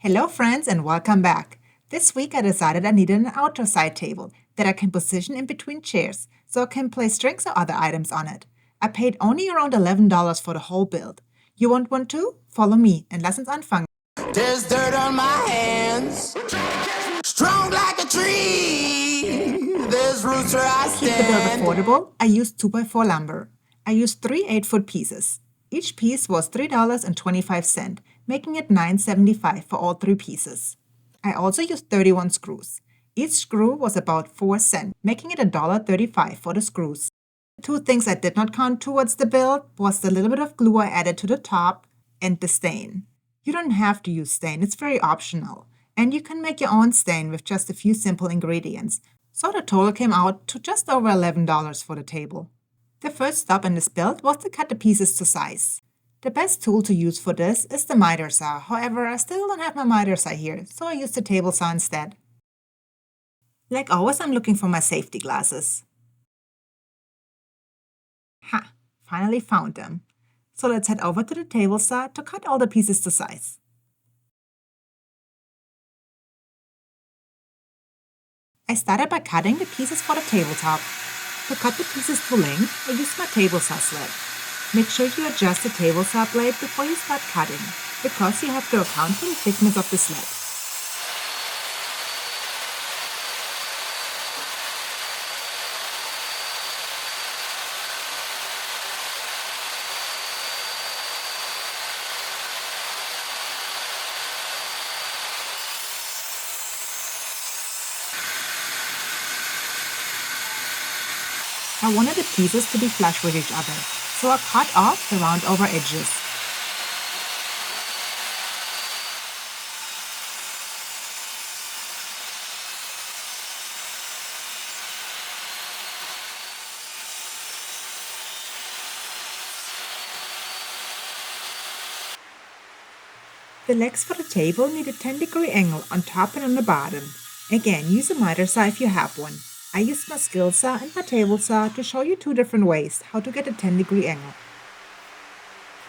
Hello friends and welcome back. This week I decided I needed an outdoor side table that I can position in between chairs so I can place drinks or other items on it. I paid only around $11 for the whole build. You want one too? Follow me and lass uns anfangen. There's dirt on my hands, strong like a tree. There's roots where I To keep the build stand. affordable, I used 2x4 lumber. I used 3 8-foot pieces. Each piece was $3.25, making it $9.75 for all 3 pieces. I also used 31 screws. Each screw was about 4 cents, making it $1.35 for the screws. The 2 things I did not count towards the build was the little bit of glue I added to the top and the stain. You don't have to use stain, it's very optional. And you can make your own stain with just a few simple ingredients. So the total came out to just over $11 for the table. The first stop in this build was to cut the pieces to size. The best tool to use for this is the miter saw. However, I still don't have my miter saw here, so I used the table saw instead. Like always, I'm looking for my safety glasses. Ha! Finally found them. So let's head over to the table saw to cut all the pieces to size. I started by cutting the pieces for the tabletop. To cut the pieces to length, I used my table saw sled. Make sure you adjust the table saw blade before you start cutting, because you have to account for the thickness of the sled. I wanted the pieces to be flush with each other, so I cut off the round over edges. The legs for the table need a 10-degree angle on top and on the bottom. Again, use a miter saw if you have one. I used my skill saw and my table saw to show you 2 different ways how to get a 10-degree angle.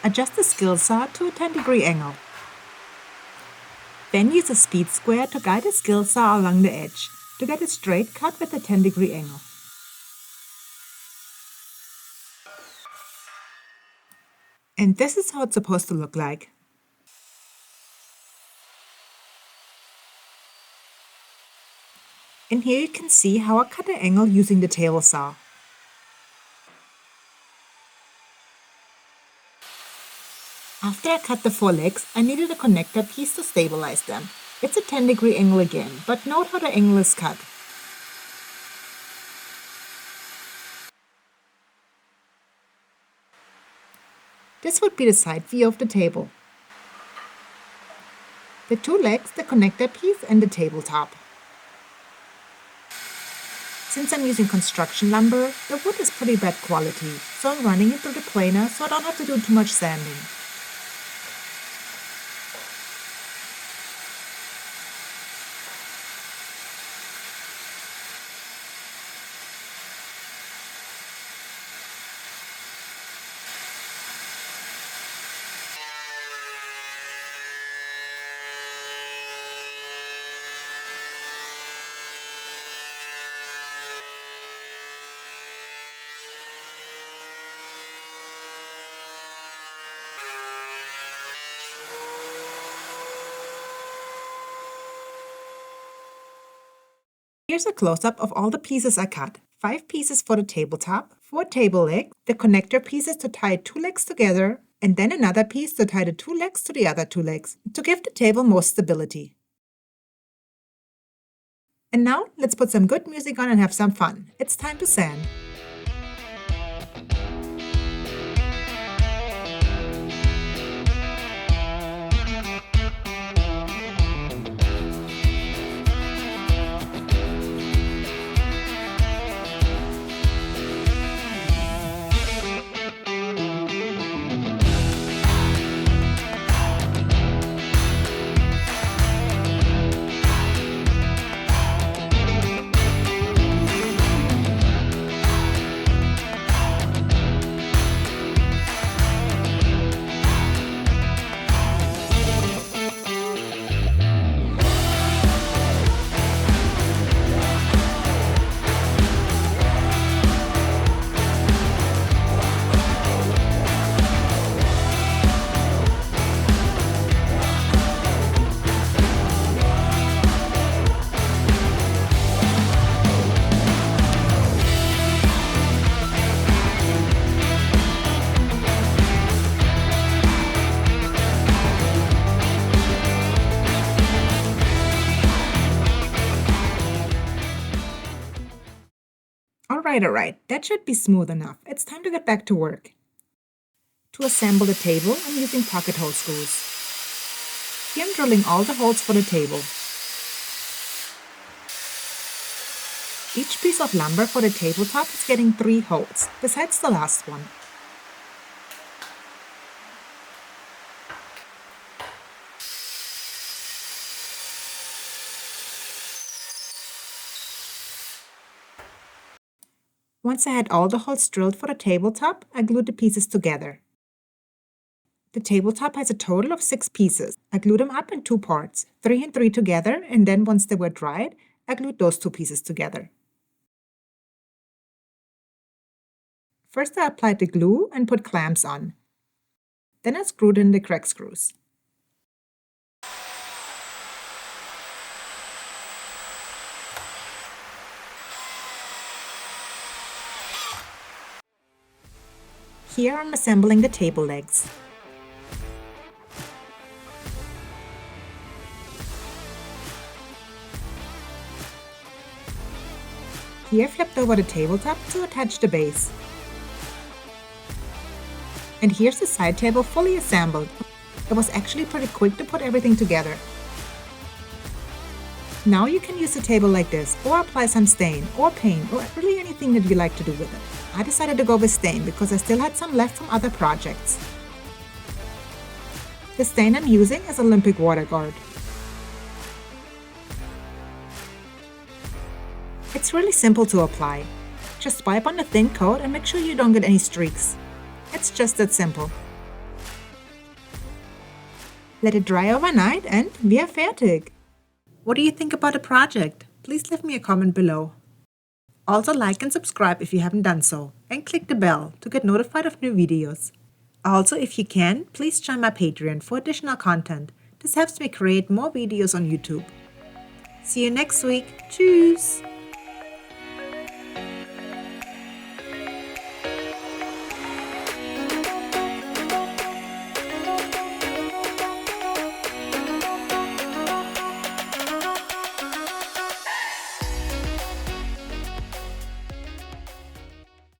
Adjust the skill saw to a 10-degree angle. Then use a speed square to guide the skill saw along the edge to get a straight cut with a 10-degree angle. And this is how it's supposed to look like. And here you can see how I cut the angle using the table saw. After I cut the 4 legs, I needed a connector piece to stabilize them. It's a 10-degree angle again, but note how the angle is cut. This would be the side view of the table. The 2 legs, the connector piece, and the tabletop. Since I'm using construction lumber, the wood is pretty bad quality, so I'm running it through the planer so I don't have to do too much sanding. Here's a close-up of all the pieces I cut. 5 pieces for the tabletop, 4 table legs, the connector pieces to tie 2 legs together, and then another piece to tie the 2 legs to the other 2 legs, to give the table more stability. And now, let's put some good music on and have some fun. It's time to sand. Alright, that should be smooth enough. It's time to get back to work. To assemble the table, I'm using pocket hole screws. Here I'm drilling all the holes for the table. Each piece of lumber for the tabletop is getting 3 holes, besides the last one. Once I had all the holes drilled for the tabletop, I glued the pieces together. The tabletop has a total of 6 pieces. I glued them up in 2 parts, 3 and 3 together, and then once they were dried, I glued those 2 pieces together. First I applied the glue and put clamps on. Then I screwed in the crack screws. Here I'm assembling the table legs. Here I flipped over the tabletop to attach the base. And here's the side table fully assembled. It was actually pretty quick to put everything together. Now you can use a table like this, or apply some stain, or paint, or really anything that you like to do with it. I decided to go with stain because I still had some left from other projects. The stain I'm using is Olympic Water Guard. It's really simple to apply. Just wipe on the thin coat and make sure you don't get any streaks. It's just that simple. Let it dry overnight and we are fertig. What do you think about the project? Please leave me a comment below. Also like and subscribe if you haven't done so, and click the bell to get notified of new videos. Also, if you can, please join my Patreon for additional content. This helps me create more videos on YouTube. See you next week. Tschüss!